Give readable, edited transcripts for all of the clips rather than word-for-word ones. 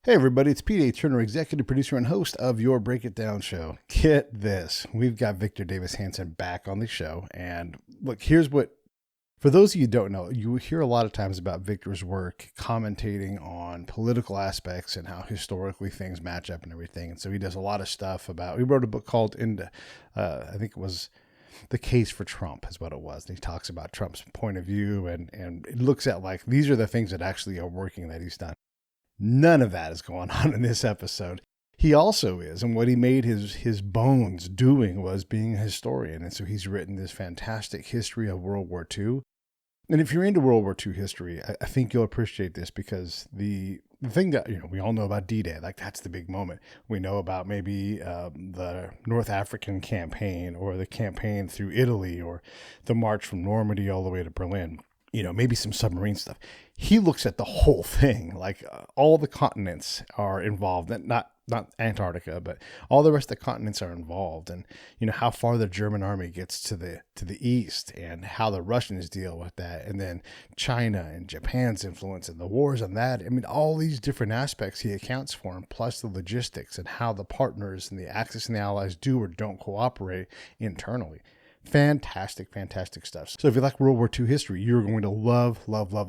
Hey everybody, it's Pete A. Turner, executive producer and host of your Break It Down show. Get this, we've got Victor Davis Hanson back on the show. And look, here's what, for those of you who don't know, you hear a lot of times about Victor's work commentating on political aspects and how historically things match up and everything. And so he does a lot of stuff about, he wrote a book called I think it was The Case for Trump is what it was. And he talks about Trump's point of view and it looks at like, these are the things that actually are working that he's done. None of that is going on in this episode. He also is, and what he made his bones doing was being a historian. And so he's written this fantastic history of World War II. And if you're into World War II history, I think you'll appreciate this because the thing that, we all know about D-Day, like that's the big moment. We know about maybe the North African campaign or the campaign through Italy or the march from Normandy all the way to Berlin. Maybe some submarine stuff. He looks at the whole thing, like all the continents are involved, not Antarctica, but all the rest of the continents are involved. And, how far the German army gets to the east and how the Russians deal with that. And then China and Japan's influence and the wars on that. I mean, all these different aspects he accounts for, and plus the logistics and how the partners and the Axis and the Allies do or don't cooperate internally. Fantastic stuff. So if you like World War II history, you're going to love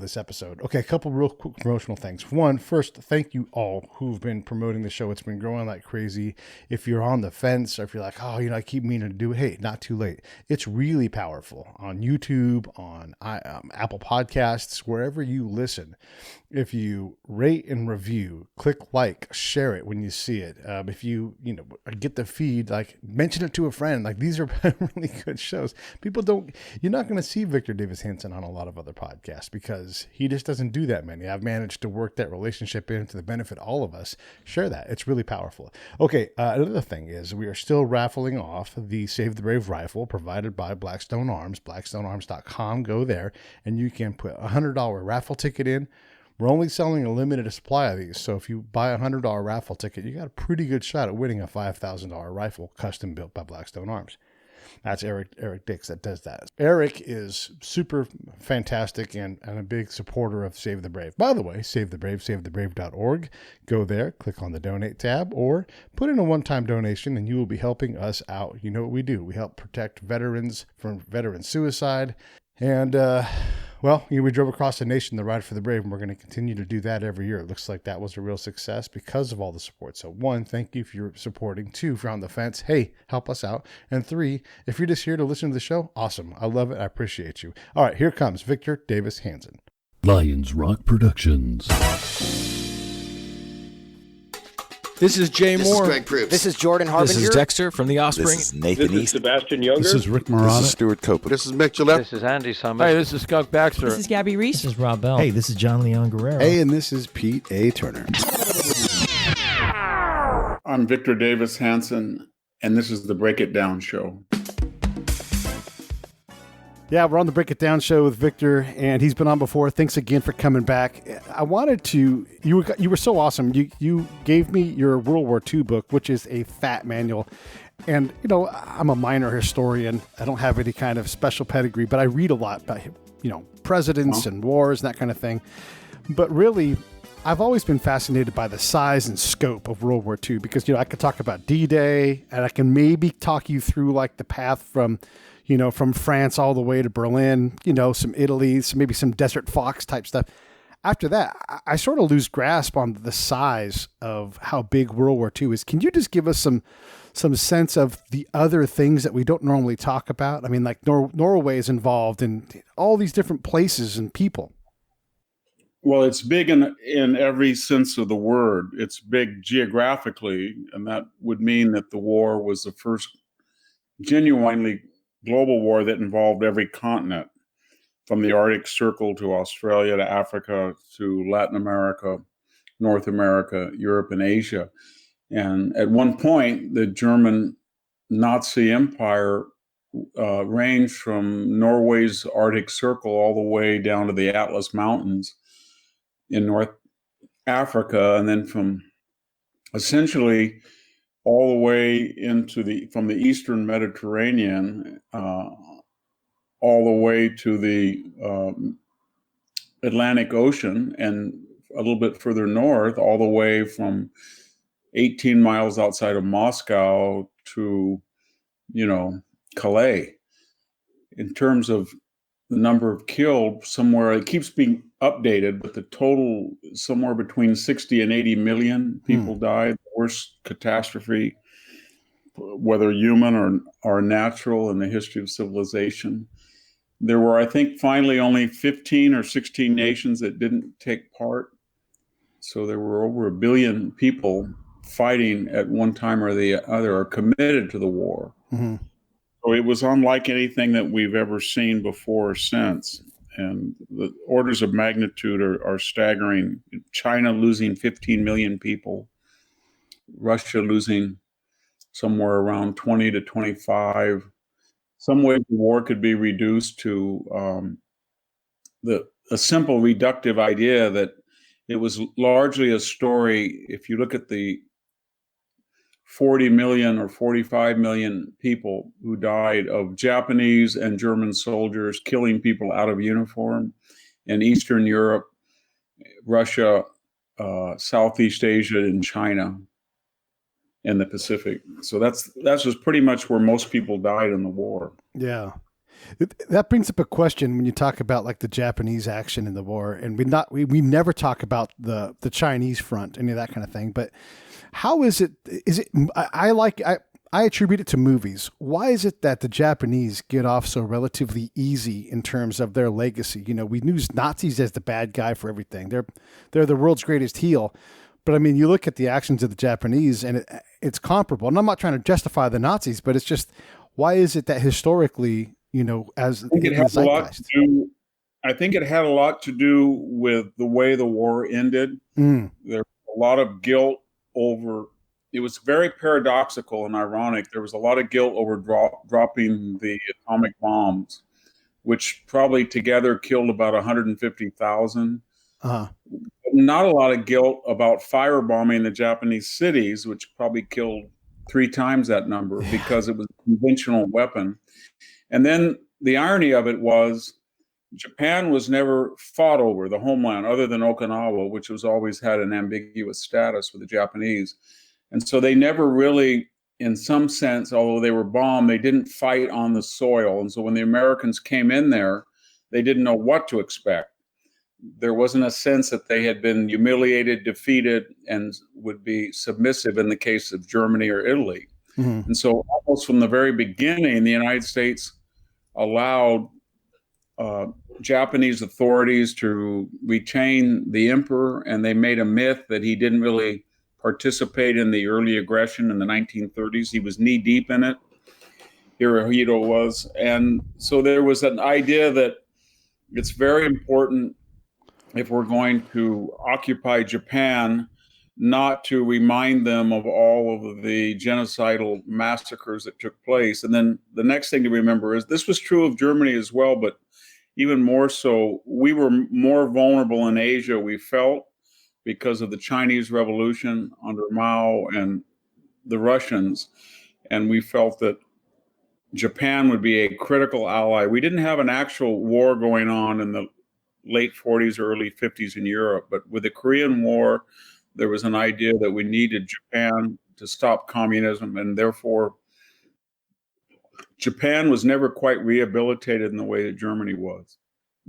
this episode. Okay, a couple real quick promotional things. One, first, thank you all who've been promoting the show. It's been growing like crazy. If you're on the fence or if you're like, I keep meaning to do it, hey, not too late. It's really powerful on YouTube, on Apple Podcasts, wherever you listen. If you rate and review, click like, share it when you see it. If you get the feed, like mention it to a friend. Like these are really good shows. You're not going to see Victor Davis Hanson on a lot of other podcasts because he just doesn't do that many. I've managed to work that relationship into the benefit of all of us. Share that. It's really powerful. Okay. Another thing is we are still raffling off the Save the Brave rifle provided by Blackstone Arms, blackstonearms.com. Go there and you can put a $100 raffle ticket in. We're only selling a limited supply of these. So if you buy a $100 raffle ticket, you got a pretty good shot at winning a $5,000 rifle custom built by Blackstone Arms. That's Eric Dix that does that. Eric is super fantastic and a big supporter of Save the Brave. By the way, Save the Brave, savethebrave.org. Go there, click on the donate tab, or put in a one-time donation and you will be helping us out. You know what we do. We help protect veterans from veteran suicide. And, we drove across the nation to ride for the brave, and we're going to continue to do that every year. It looks like that was a real success because of all the support. So one, thank you for your supporting. Two, if you're on the fence, hey, help us out. And three, if you're just here to listen to the show, awesome. I love it. I appreciate you. All right, here comes Victor Davis Hanson. Lions Rock Productions. This is Jay Moore. This is Greg Proops. This is Jordan Harbinger. This is Dexter from The Offspring. This is Nathan This is East. Sebastian Younger. This is Rick Marotta. This is Stuart Copeland. This is Mick Gillette. This is Andy Summers. Hey, this is Skunk Baxter. This is Gabby Reese. This is Rob Bell. Hey, this is John Leon Guerrero. Hey, and this is Pete A. Turner. I'm Victor Davis Hanson, and this is the Break It Down Show. Yeah, we're on the Break It Down show with Victor, and he's been on before. Thanks again for coming back. I wanted to, you were so awesome. You gave me your World War II book, which is a fat manual. And, I'm a minor historian. I don't have any kind of special pedigree, but I read a lot about, presidents and wars and that kind of thing. But really, I've always been fascinated by the size and scope of World War II because, I could talk about D-Day, and I can maybe talk you through like the path from France all the way to Berlin, some Italy, maybe some Desert Fox type stuff. After that, I sort of lose grasp on the size of how big World War II is. Can you just give us some sense of the other things that we don't normally talk about? I mean, like Norway is involved in all these different places and people. Well, it's big in every sense of the word. It's big geographically, and that would mean that the war was the first genuinely global war that involved every continent, from the Arctic Circle to Australia to Africa to Latin America, North America, Europe, and Asia. And at one point, the German Nazi Empire ranged from Norway's Arctic Circle all the way down to the Atlas Mountains in North Africa, and then from essentially all the way from the Eastern Mediterranean, all the way to the Atlantic Ocean, and a little bit further north, all the way from 18 miles outside of Moscow to, Calais. In terms of the number of killed, somewhere, it keeps being updated, but the total, somewhere between 60 and 80 million people died. The worst catastrophe, whether human or natural, in the history of civilization. There were, I think, finally only 15 or 16 nations that didn't take part. So there were over 1 billion people fighting at one time or the other, or committed to the war. Mm-hmm. So it was unlike anything that we've ever seen before or since. And the orders of magnitude are staggering. China losing 15 million people, Russia losing somewhere around 20 to 25. Some ways the war could be reduced to a simple reductive idea that it was largely a story. If you look at the 40 million or 45 million people who died of Japanese and German soldiers killing people out of uniform in Eastern Europe, Russia, Southeast Asia, and China, and the Pacific. So that's just pretty much where most people died in the war. Yeah. That brings up a question when you talk about like the Japanese action in the war, and we never talk about the Chinese front, any of that kind of thing. But how is it? I attribute it to movies. Why is it that the Japanese get off so relatively easy in terms of their legacy? We use Nazis as the bad guy for everything. They're the world's greatest heel. But I mean, you look at the actions of the Japanese, and it's comparable. And I'm not trying to justify the Nazis, but it's just, why is it that historically, as I think it had a lot to do. I think it had a lot to do with the way the war ended. There was a lot of guilt over. It was very paradoxical and ironic. There was a lot of guilt over dropping the atomic bombs, which probably together killed about 150,000. Not a lot of guilt about firebombing the Japanese cities, which probably killed 3 times that number because it was a conventional weapon. And then the irony of it was Japan was never fought over, the homeland, other than Okinawa, which has always had an ambiguous status with the Japanese. And so they never really, in some sense, although they were bombed, they didn't fight on the soil. And so when the Americans came in there, they didn't know what to expect. There wasn't a sense that they had been humiliated, defeated, and would be submissive in the case of Germany or Italy. And so almost from the very beginning, the United States allowed Japanese authorities to retain the emperor, and they made a myth that he didn't really participate in the early aggression in the 1930s. He was knee deep in it. Hirohito was. And so there was an idea that it's very important, if we're going to occupy Japan, not to remind them of all of the genocidal massacres that took place. And then the next thing to remember is this was true of Germany as well, but even more so, we were more vulnerable in Asia, we felt, because of the Chinese Revolution under Mao and the Russians. And we felt that Japan would be a critical ally. We didn't have an actual war going on in the late 40s, early 50s in Europe, but with the Korean War, there was an idea that we needed Japan to stop communism, and therefore Japan was never quite rehabilitated in the way that Germany was,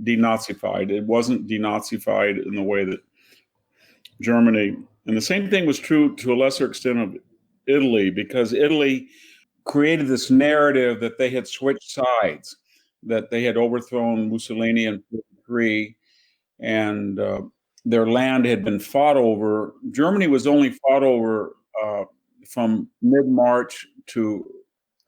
denazified. It wasn't denazified in the way that Germany, and the same thing was true to a lesser extent of Italy, because Italy created this narrative that they had switched sides, that they had overthrown Mussolini in 1943, and their land had been fought over. Germany was only fought over from mid-March to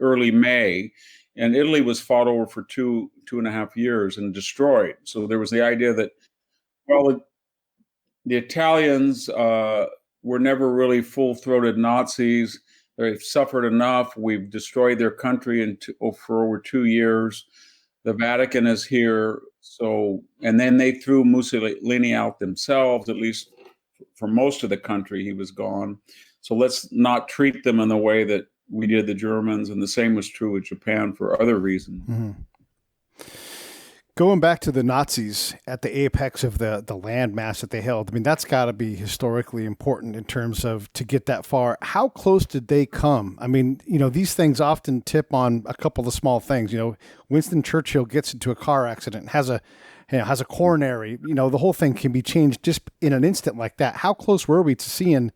early May, and Italy was fought over for 2.5 years and destroyed. So there was the idea that, well, the Italians were never really full-throated Nazis. They've suffered enough. We've destroyed their country for over 2 years. The Vatican is here. So, and then they threw Mussolini out themselves, at least for most of the country, he was gone. So let's not treat them in the way that we did the Germans. And the same was true with Japan for other reasons. Going back to the Nazis at the apex of the land mass that they held, I mean, that's got to be historically important in terms of to get that far. How close did they come? I mean, these things often tip on a couple of small things. Winston Churchill gets into a car accident, has a coronary, the whole thing can be changed just in an instant like that. How close were we to seeing,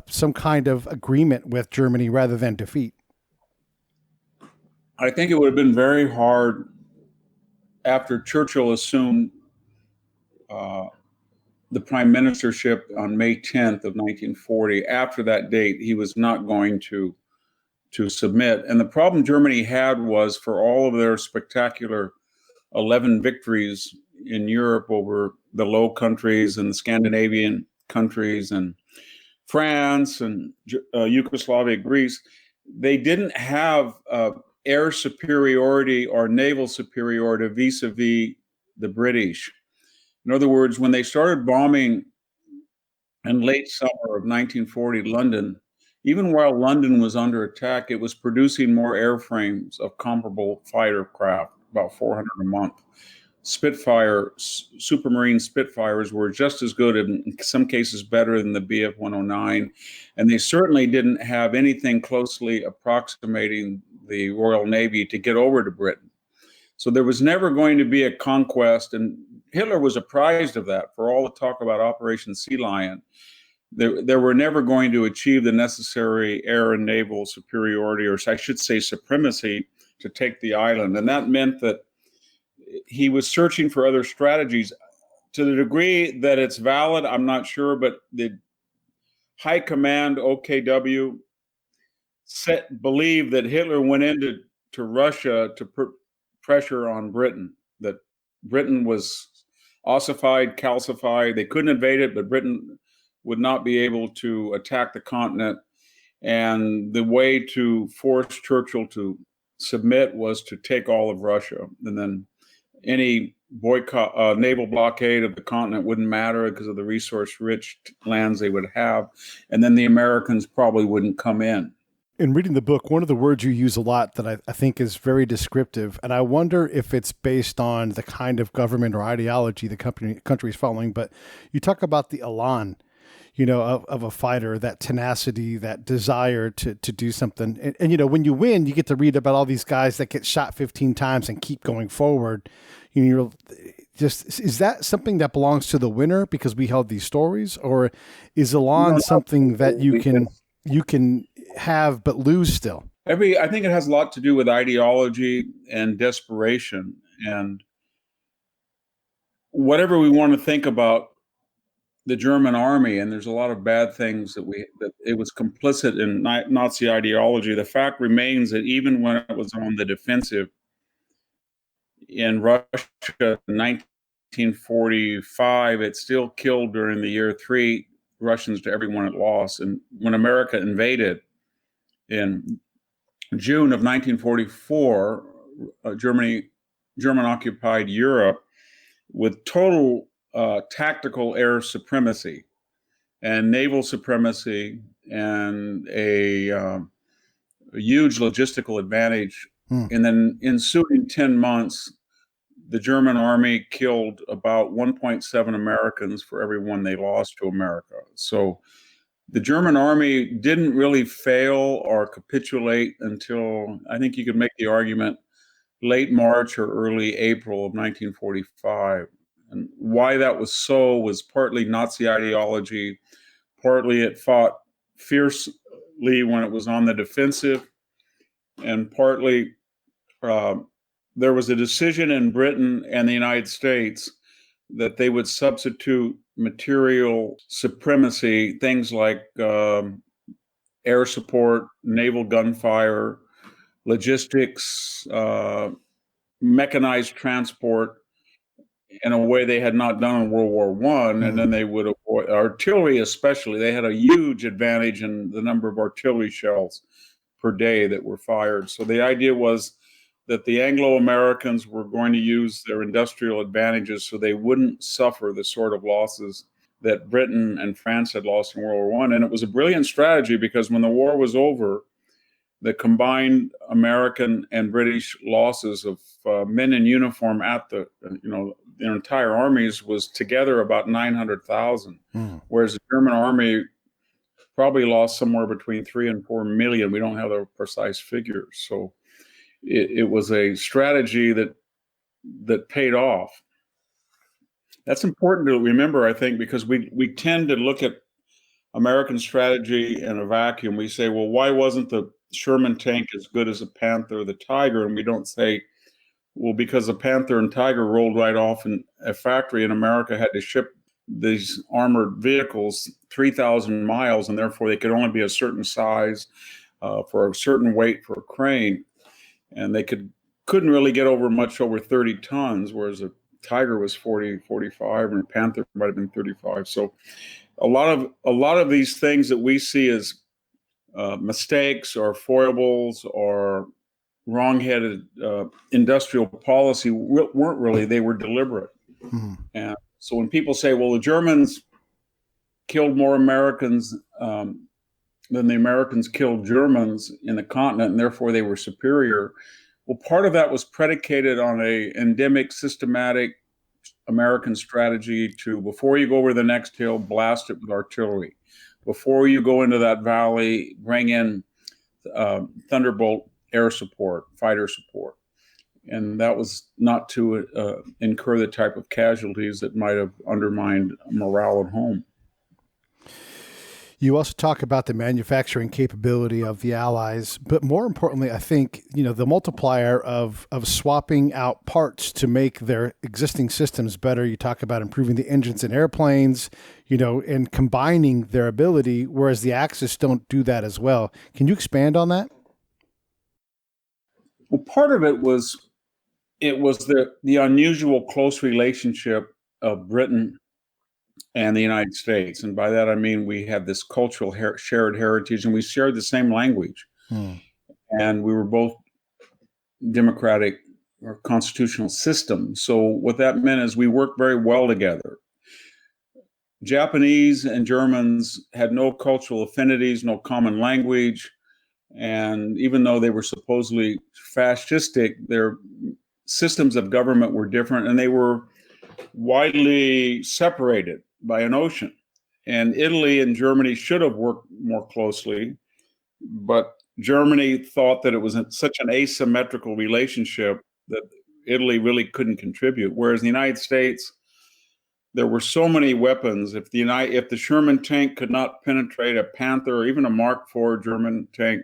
some kind of agreement with Germany rather than defeat? I think it would have been very hard after Churchill assumed the prime ministership on May 10th of 1940. After that date, he was not going to submit. And the problem Germany had was, for all of their spectacular 11 victories in Europe over the Low Countries and the Scandinavian countries and France and Yugoslavia, Greece, they didn't have air superiority or naval superiority vis-a-vis the British. In other words, when they started bombing in late summer of 1940 London, even while London was under attack, it was producing more airframes of comparable fighter craft, about 400 a month. Supermarine Spitfires were just as good, in some cases better than the Bf-109, and they certainly didn't have anything closely approximating the Royal Navy to get over to Britain. So there was never going to be a conquest, and Hitler was apprised of that. For all the talk about Operation Sea Lion, they were never going to achieve the necessary air and naval superiority, or I should say supremacy, to take the island. And that meant that he was searching for other strategies. To the degree that it's valid, I'm not sure, but the High Command, OKW, believed that Hitler went into Russia to put pressure on Britain, that Britain was ossified, calcified. They couldn't invade it, but Britain would not be able to attack the continent. And the way to force Churchill to submit was to take all of Russia. And then any boycott, naval blockade of the continent wouldn't matter because of the resource-rich lands they would have. And then the Americans probably wouldn't come in. In reading the book, one of the words you use a lot that I think is very descriptive, and I wonder if it's based on the kind of government or ideology the country is following, but you talk about the elan, of a fighter, that tenacity, that desire to do something. And when you win, you get to read about all these guys that get shot 15 times and keep going forward. You're just, is that something that belongs to the winner because we held these stories, or is elan something that you can have but lose still? I think it has a lot to do with ideology and desperation, and whatever we want to think about the German army, and there's a lot of bad things that it was complicit in Nazi ideology. The fact remains that even when it was on the defensive in Russia in 1945, it still killed during the year 3 Russians to everyone it lost. And when America invaded in June of 1944, German occupied Europe with total tactical air supremacy and naval supremacy and a huge logistical advantage. In the ensuing 10 months, the German army killed about 1.7 Americans for every one they lost to America. So the German army didn't really fail or capitulate until, I think you could make the argument, late March or early April of 1945. And why that was so was partly Nazi ideology, partly it fought fiercely when it was on the defensive, and partly there was a decision in Britain and the United States that they would substitute material supremacy, things like air support, naval gunfire, logistics, mechanized transport, in a way they had not done in World War I. And then they would avoid artillery, especially. They had a huge advantage in the number of artillery shells per day that were fired. So the idea was that the Anglo-Americans were going to use their industrial advantages so they wouldn't suffer the sort of losses that Britain and France had lost in World War I. And it was a brilliant strategy because when the war was over, the combined American and British losses of men in uniform at their entire armies was together about 900,000, whereas the German army probably lost somewhere between 3 and 4 million. We don't have the precise figures. So it was a strategy that paid off. That's important to remember, I think, because we tend to look at American strategy in a vacuum. We say, well, why wasn't the Sherman tank as good as the Panther or the Tiger? And we don't say, well, because the Panther and Tiger rolled right off in a factory in America, had to ship these armored vehicles 3,000 miles, and therefore they could only be a certain size for a certain weight for a crane. And they couldn't really get much over 30 tons, whereas a Tiger was 40, 45, and a Panther might have been 35. So a lot of these things that we see as mistakes or foibles or wrong-headed industrial policy weren't really, they were deliberate. And so when people say, well, the Germans killed more Americans than the Americans killed Germans in the continent, and therefore they were superior, well, part of that was predicated on a endemic, systematic American strategy to, before you go over the next hill, blast it with artillery. Before you go into that valley, bring in Thunderbolt air support, fighter support. And that was not to incur the type of casualties that might have undermined morale at home. You also talk about the manufacturing capability of the Allies, but more importantly, I think, the multiplier of swapping out parts to make their existing systems better. You talk about improving the engines in airplanes, and combining their ability, whereas the Axis don't do that as well. Can you expand on that? Well, part of it was the unusual close relationship of Britain and the United States. And by that, I mean, we have this cultural shared heritage, and we shared the same language. And we were both democratic or constitutional systems. So what that meant is we worked very well together. Japanese and Germans had no cultural affinities, no common language. And even though they were supposedly fascistic, their systems of government were different, and they were widely separated by an ocean. And Italy and Germany should have worked more closely, but Germany thought that it was such an asymmetrical relationship that Italy really couldn't contribute. Whereas in the United States, there were so many weapons. If the Sherman tank could not penetrate a Panther or even a Mark IV German tank,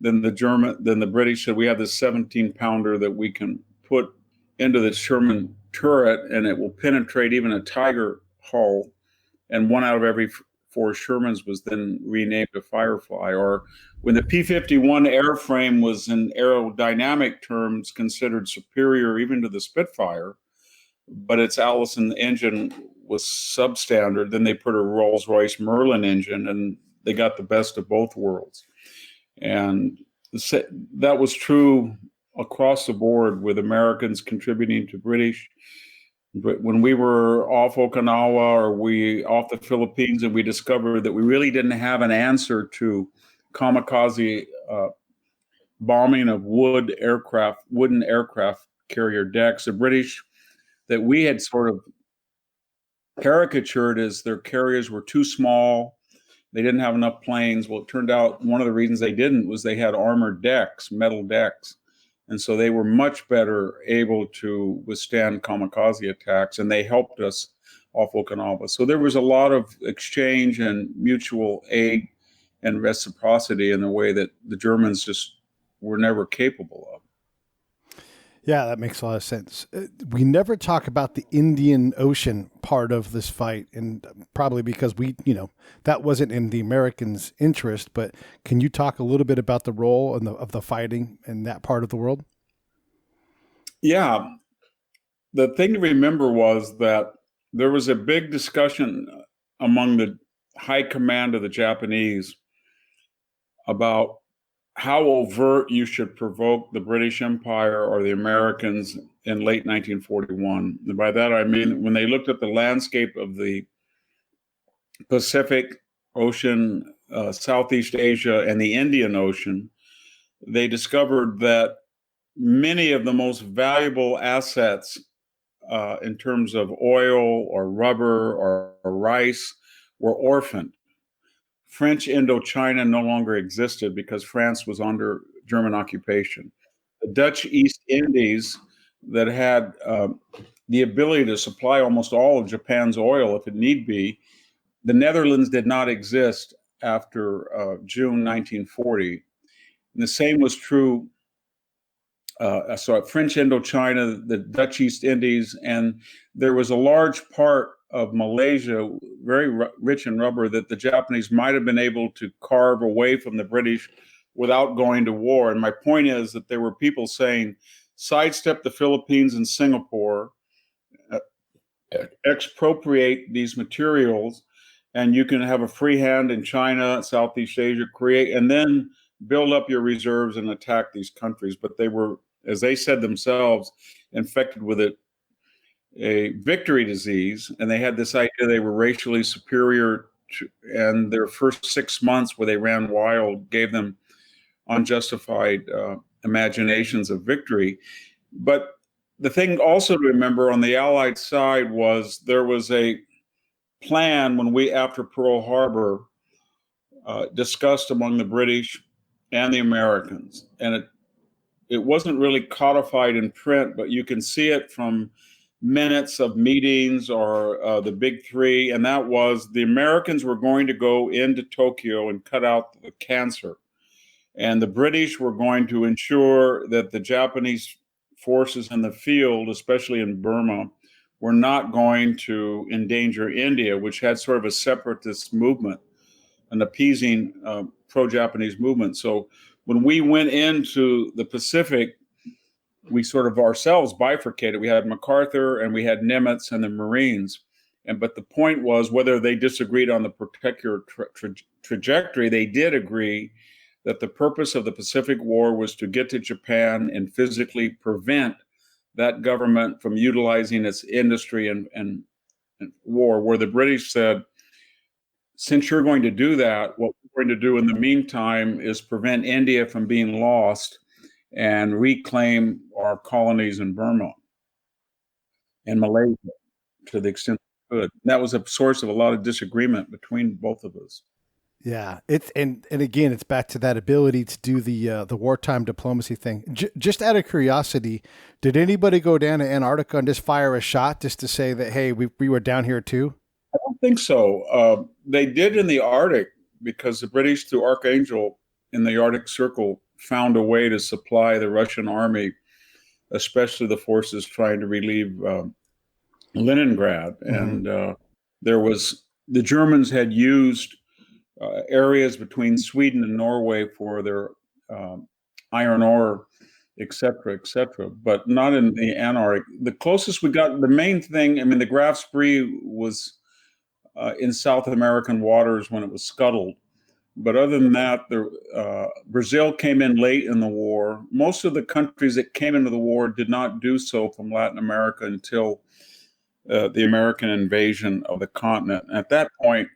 then the British said, we have this 17-pounder that we can put into the Sherman turret, and it will penetrate even a Tiger hull. And 1 out of every 4 Shermans was then renamed a Firefly. Or when the P-51 airframe was, in aerodynamic terms, considered superior even to the Spitfire, but its Allison engine was substandard, then they put a Rolls-Royce Merlin engine, and they got the best of both worlds. And that was true across the board, with Americans contributing to British. But when we were off Okinawa or off the Philippines, and we discovered that we really didn't have an answer to kamikaze bombing of wooden aircraft carrier decks, the British that we had sort of caricatured as their carriers were too small. They didn't have enough planes. Well, it turned out one of the reasons they didn't was they had armored decks, metal decks. And so they were much better able to withstand kamikaze attacks, and they helped us off Okinawa. So there was a lot of exchange and mutual aid and reciprocity in the way that the Germans just were never capable of. Yeah, that makes a lot of sense. We never talk about the Indian Ocean part of this fight, and probably because that wasn't in the Americans' interest. But can you talk a little bit about the role of the fighting in that part of the world? Yeah. The thing to remember was that there was a big discussion among the high command of the Japanese about how overt you should provoke the British Empire or the Americans in late 1941. And by that, I mean, when they looked at the landscape of the Pacific Ocean, Southeast Asia, and the Indian Ocean, they discovered that many of the most valuable assets in terms of oil or rubber or rice were orphaned. French Indochina no longer existed because France was under German occupation. The Dutch East Indies that had the ability to supply almost all of Japan's oil if it need be, the Netherlands did not exist after June 1940. And the same was true. So French Indochina, the Dutch East Indies, and there was a large part of Malaysia, very rich in rubber, that the Japanese might have been able to carve away from the British without going to war. And my point is that there were people saying, sidestep the Philippines and Singapore, expropriate these materials, and you can have a free hand in China, Southeast Asia, create, and then build up your reserves and attack these countries. But they were, as they said themselves, infected with a victory disease, and they had this idea they were racially superior to, and their first 6 months where they ran wild gave them unjustified imaginations of victory. But the thing also to remember on the Allied side was there was a plan when we, after Pearl Harbor, discussed among the British and the Americans, and it wasn't really codified in print, but you can see it from minutes of meetings or the big three, and that was the Americans were going to go into Tokyo and cut out the cancer, and the British were going to ensure that the Japanese forces in the field, especially in Burma, were not going to endanger India, which had sort of a separatist movement, an appeasing pro-Japanese movement. So when we went into the Pacific, we sort of ourselves bifurcated. We had MacArthur and we had Nimitz and the Marines. But the point was, whether they disagreed on the particular trajectory, they did agree that the purpose of the Pacific War was to get to Japan and physically prevent that government from utilizing its industry and war, where the British said, since you're going to do that, what we're going to do in the meantime is prevent India from being lost and reclaim our colonies in Burma and Malaysia to the extent we could. That was a source of a lot of disagreement between both of us. Yeah, it's and again, it's back to that ability to do the wartime diplomacy thing. Just out of curiosity, did anybody go down to Antarctica and just fire a shot just to say that, hey, we were down here too? I don't think so. They did in the Arctic because the British, through Archangel in the Arctic Circle, found a way to supply the Russian army, especially the forces trying to relieve Leningrad. Mm-hmm. And there was, the Germans had used areas between Sweden and Norway for their iron ore, et cetera, but not in the Antarctic. The closest we got, the main thing, I mean, the Graf Spee was in South American waters when it was scuttled. But other than that, Brazil came in late in the war. Most of the countries that came into the war did not do so from Latin America until the American invasion of the continent. At that point,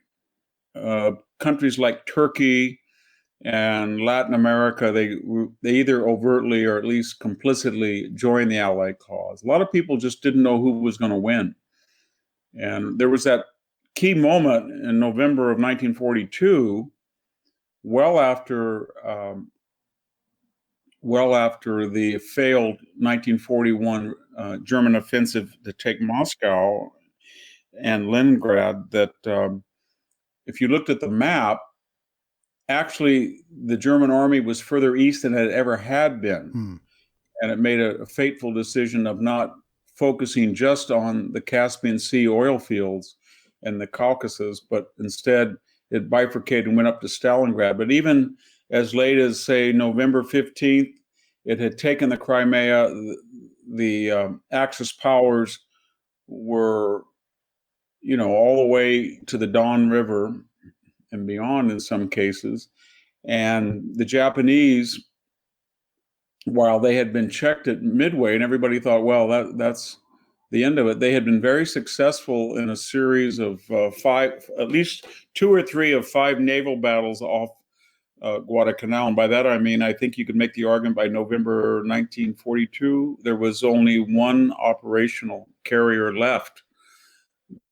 countries like Turkey and Latin America, they either overtly or at least complicitly joined the Allied cause. A lot of people just didn't know who was going to win. And there was that key moment in November of 1942, well after the failed 1941 German offensive to take Moscow and Leningrad, that if you looked at the map, actually the German army was further east than it ever had been. And it made a fateful decision of not focusing just on the Caspian Sea oil fields and the Caucasus, but instead it bifurcated and went up to Stalingrad. But even as late as, say, November 15th, it had taken the Crimea. The Axis powers were, all the way to the Don River and beyond in some cases. And the Japanese, while they had been checked at Midway, and everybody thought, well, that's the end of it, they had been very successful in a series of at least 2 or 3 of 5 naval battles off Guadalcanal. And by that, I mean, I think you could make the argument by November 1942, there was only one operational carrier left.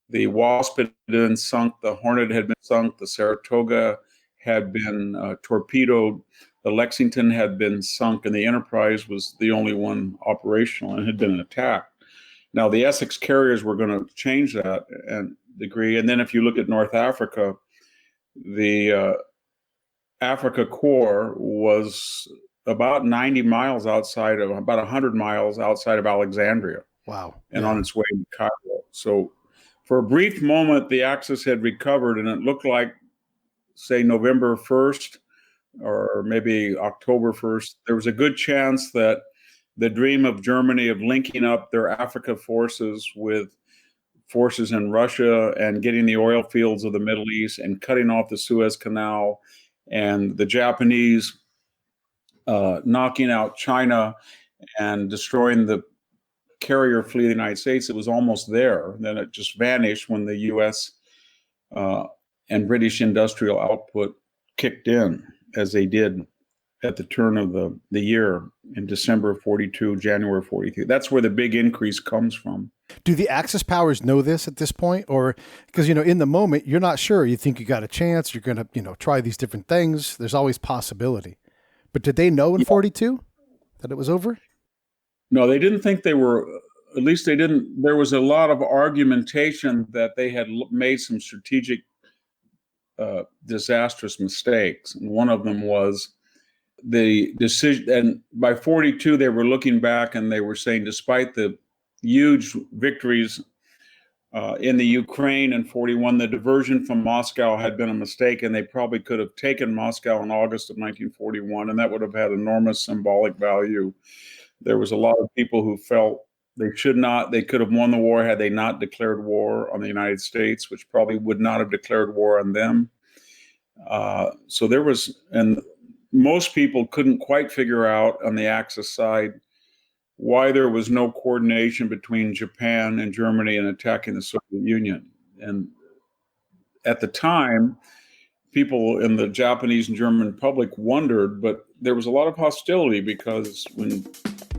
The Wasp had been sunk, the Hornet had been sunk, the Saratoga had been torpedoed, the Lexington had been sunk, and the Enterprise was the only one operational and had been attacked. Now, the Essex carriers were going to change that and degree. And then if you look at North Africa, the Africa Corps was about 90 miles outside of, about 100 miles outside of Alexandria. Wow. And on its way to Cairo. So for a brief moment, the Axis had recovered, and it looked like, say, November 1st or maybe October 1st, there was a good chance that the dream of Germany of linking up their Africa forces with forces in Russia and getting the oil fields of the Middle East and cutting off the Suez Canal, and the Japanese knocking out China and destroying the carrier fleet of the United States, it was almost there. Then it just vanished when the U.S. And British industrial output kicked in, as they did at the turn of the year in December of 42, January of 43. That's where the big increase comes from. Do the Axis powers know this at this point? Or because, in the moment, you're not sure. You think you got a chance. You're going to, try these different things. There's always possibility. But did they know in 42 that it was over? No, they didn't think they were, at least they didn't. There was a lot of argumentation that they had made some strategic disastrous mistakes. And one of them was the decision. And by 42, they were looking back and they were saying, despite the huge victories in the Ukraine in 41, the diversion from Moscow had been a mistake, and they probably could have taken Moscow in August of 1941, and that would have had enormous symbolic value. There was a lot of people who felt they could have won the war had they not declared war on the United States, which probably would not have declared war on them. So there was, and most people couldn't quite figure out on the Axis side why there was no coordination between Japan and Germany in attacking the Soviet Union. And at the time, people in the Japanese and German public wondered, but there was a lot of hostility because when...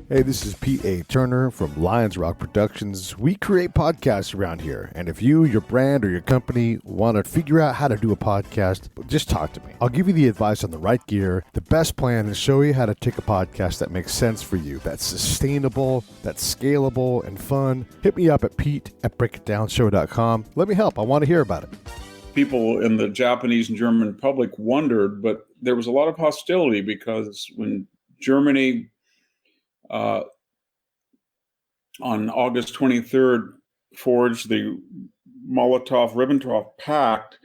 Hey, this is Pete A. Turner from Lions Rock Productions. We create podcasts around here, and if you, your brand, or your company want to figure out how to do a podcast, just talk to me. I'll give you the advice on the right gear, the best plan, and show you how to take a podcast that makes sense for you, that's sustainable, that's scalable, and fun. Hit me up at pete@breakitdownshow.com. Let me help. I want to hear about it. People in the Japanese and German public wondered, but there was a lot of hostility because when Germany... on August 23rd, forged the Molotov-Ribbentrop Pact,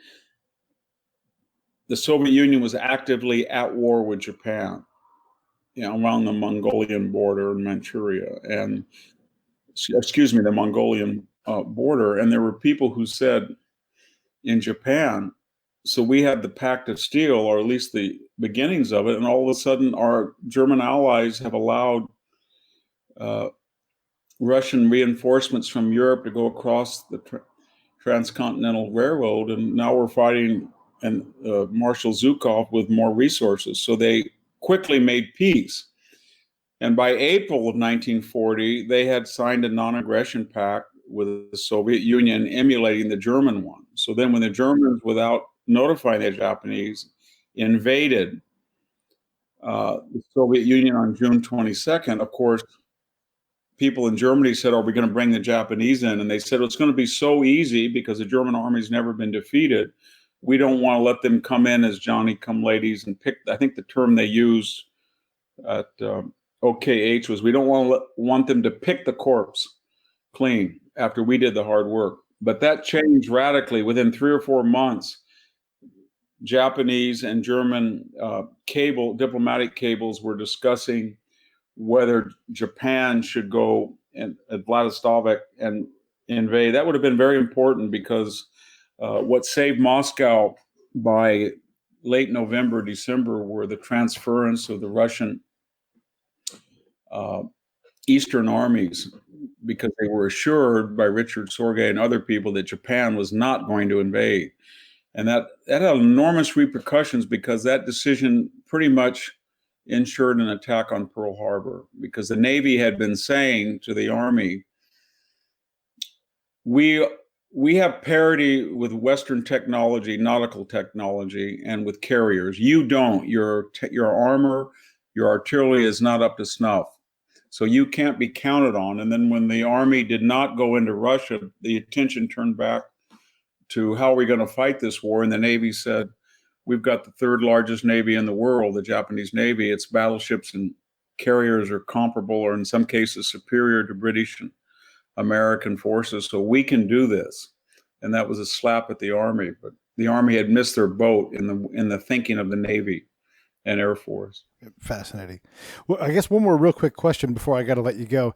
the Soviet Union was actively at war with Japan, around the Mongolian border in Manchuria, and the Mongolian border. And there were people who said in Japan, so we had the Pact of Steel, or at least the beginnings of it, and all of a sudden our German allies have allowed Russian reinforcements from Europe to go across the transcontinental railroad, and now we're fighting Marshal Zhukov with more resources. So they quickly made peace. And by April of 1940, they had signed a non-aggression pact with the Soviet Union, emulating the German one. So then when the Germans, without notifying the Japanese, invaded the Soviet Union on June 22nd, of course, people in Germany said, are we going to bring the Japanese in? And they said, it's going to be so easy because the German army's never been defeated. We don't want to let them come in as Johnny-come-ladies and pick. I think the term they used at OKH was, we don't want them to pick the corpse clean after we did the hard work. But that changed radically. Within 3 or 4 months, Japanese and German diplomatic cables were discussing whether Japan should go at Vladivostok and invade. That would have been very important because what saved Moscow by late November, December were the transference of the Russian Eastern armies, because they were assured by Richard Sorge and other people that Japan was not going to invade. And that had enormous repercussions because that decision pretty much ensured an attack on Pearl Harbor, because the Navy had been saying to the Army, we have parity with Western technology, nautical technology, and with carriers. You don't. Your armor, your artillery is not up to snuff. So you can't be counted on. And then when the Army did not go into Russia, the attention turned back to how are we going to fight this war? And the Navy said, we've got the third largest Navy in the world, the Japanese Navy. Its battleships and carriers are comparable, or in some cases superior, to British and American forces. So we can do this. And that was a slap at the Army. But the Army had missed their boat in the thinking of the Navy and Air Force. Fascinating. Well, I guess one more real quick question before I got to let you go.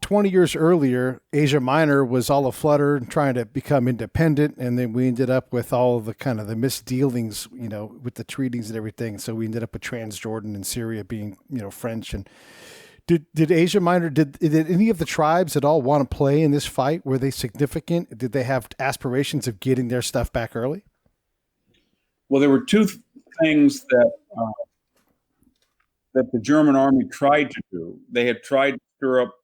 20 years earlier, Asia Minor was all aflutter and trying to become independent. And then we ended up with all the kind of the misdealings, with the treaties and everything. So we ended up with Transjordan and Syria being, French. And did Asia Minor, did any of the tribes at all want to play in this fight? Were they significant? Did they have aspirations of getting their stuff back early? Well, there were two things that the German army tried to do. They had tried to stir up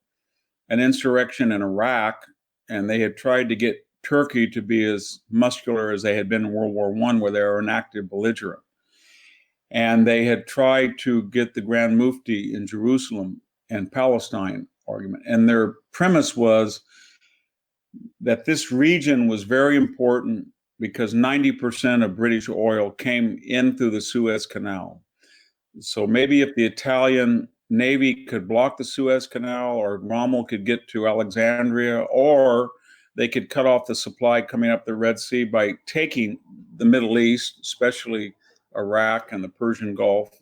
an insurrection in Iraq, and they had tried to get Turkey to be as muscular as they had been in World War I, where they were an active belligerent. And they had tried to get the Grand Mufti in Jerusalem and Palestine argument. And their premise was that this region was very important because 90% of British oil came in through the Suez Canal. So maybe if the Italian Navy could block the Suez Canal, or Rommel could get to Alexandria, or they could cut off the supply coming up the Red Sea by taking the Middle East, especially Iraq and the Persian Gulf,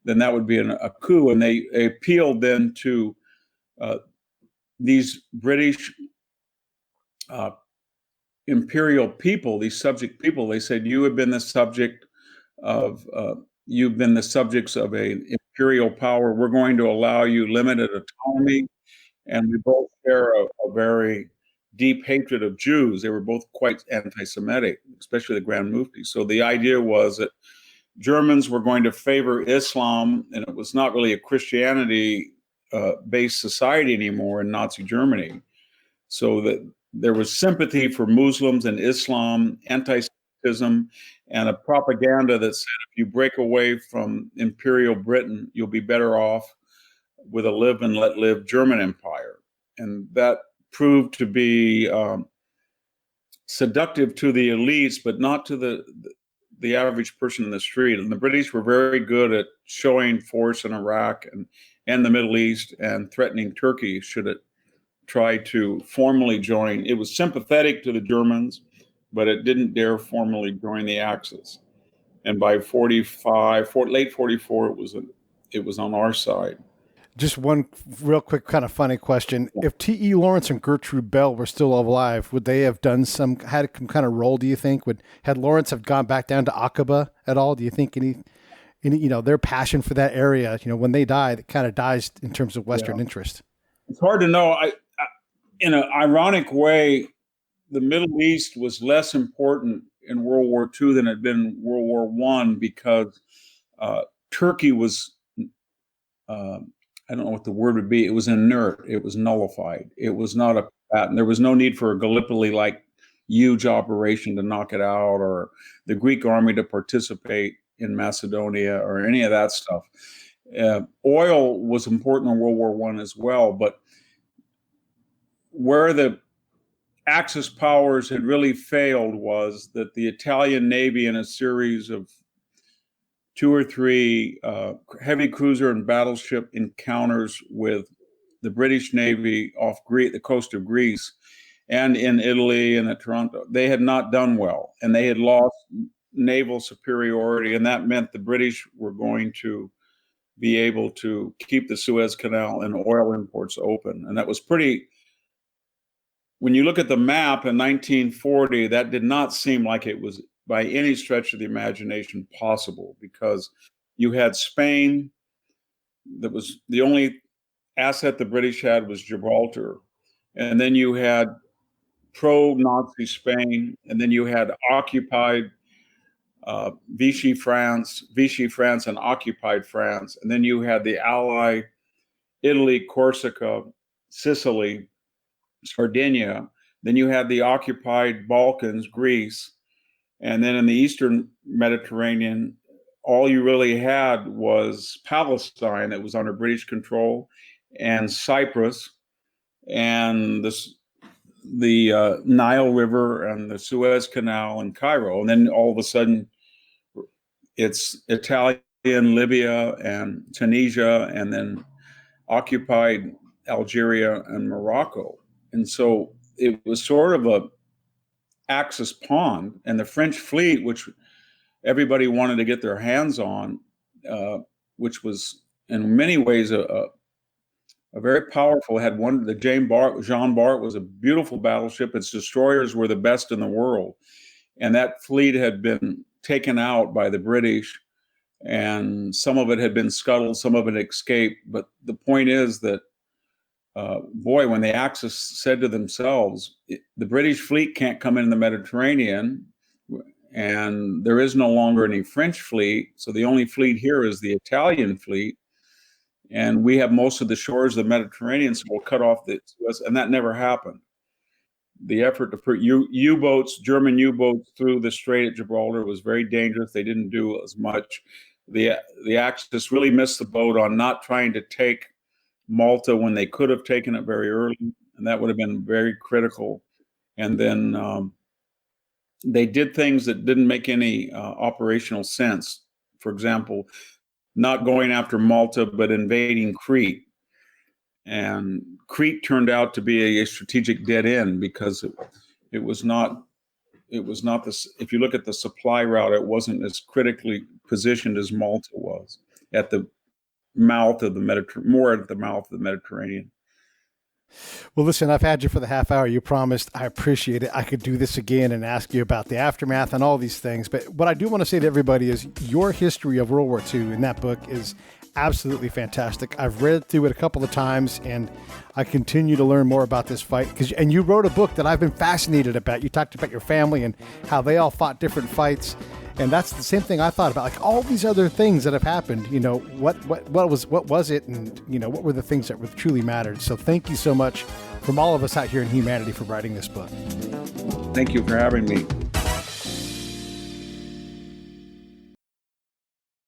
then that would be a coup. And they appealed then to these British imperial people, these subject people. They said, you have been the subject of you've been the subjects of an imperial power. We're going to allow you limited autonomy. And we both share a very deep hatred of Jews. They were both quite anti-Semitic, especially the Grand Mufti. So the idea was that Germans were going to favor Islam, and it was not really a Christianity-based society anymore in Nazi Germany. So that there was sympathy for Muslims and Islam, anti-Semitism, and a propaganda that said if you break away from Imperial Britain, you'll be better off with a live and let live German Empire. And that proved to be seductive to the elites, but not to the average person in the street. And the British were very good at showing force in Iraq and the Middle East, and threatening Turkey should it try to formally join. It was sympathetic to the Germans, but it didn't dare formally join the Axis. And by late 44, it was on our side. Just one real quick kind of funny question. If T.E. Lawrence and Gertrude Bell were still alive, would they have had some kind of role, do you think? Had Lawrence have gone back down to Aqaba at all? Do you think any their passion for that area, when they died, it kind of dies in terms of Western interest? It's hard to know. In an ironic way, the Middle East was less important in World War II than it had been in World War I, because Turkey was, I don't know what the word would be. It was inert. It was nullified. It was not a combatant. There was no need for a Gallipoli-like huge operation to knock it out, or the Greek army to participate in Macedonia, or any of that stuff. Oil was important in World War I as well, but where the Axis powers had really failed was that the Italian Navy, in a series of 2 or 3 heavy cruiser and battleship encounters with the British Navy off the coast of Greece and in Italy and at Toronto, they had not done well, and they had lost naval superiority, and that meant the British were going to be able to keep the Suez Canal and oil imports open. And that was when you look at the map in 1940, that did not seem like it was by any stretch of the imagination possible, because you had Spain. That was the only asset the British had, was Gibraltar. And then you had pro-Nazi Spain, and then you had occupied Vichy France and occupied France, and then you had the Ally Italy, Corsica, Sicily, Sardinia. Then you had the occupied Balkans, Greece, and then in the Eastern Mediterranean, all you really had was Palestine that was under British control, and Cyprus, and the Nile River and the Suez Canal and Cairo. And then all of a sudden, it's Italian, Libya, and Tunisia, and then occupied Algeria and Morocco. And so it was sort of a Axis pond, and the French fleet, which everybody wanted to get their hands on, which was in many ways a very powerful, had one, the Jean Bart was a beautiful battleship. Its destroyers were the best in the world. And that fleet had been taken out by the British, and some of it had been scuttled, some of it escaped. But the point is that, when the Axis said to themselves, the British fleet can't come in the Mediterranean, and there is no longer any French fleet, so the only fleet here is the Italian fleet, and we have most of the shores of the Mediterranean, so we'll cut off the Suez, and that never happened. The effort to put U-boats, German U-boats through the Strait of Gibraltar was very dangerous. They didn't do as much. The Axis really missed the boat on not trying to take Malta when they could have taken it very early, and that would have been very critical. And then they did things that didn't make any operational sense. For example, not going after Malta, but invading Crete. And Crete turned out to be a strategic dead end because it was not this. If you look at the supply route, it wasn't as critically positioned as Malta was at the mouth of the Mediterranean, more at the mouth of the Mediterranean. Well, listen, I've had you for the half hour. You promised. I appreciate it. I could do this again and ask you about the aftermath and all these things. But what I do want to say to everybody is your history of World War II in that book is absolutely fantastic. I've read through it a couple of times, and I continue to learn more about this fight. And you wrote a book that I've been fascinated about. You talked about your family and how they all fought different fights. And that's the same thing I thought about, like all these other things that have happened. You know, what was it, and you know, what were the things that truly mattered. So thank you so much from all of us out here in humanity for writing this book. Thank you for having me.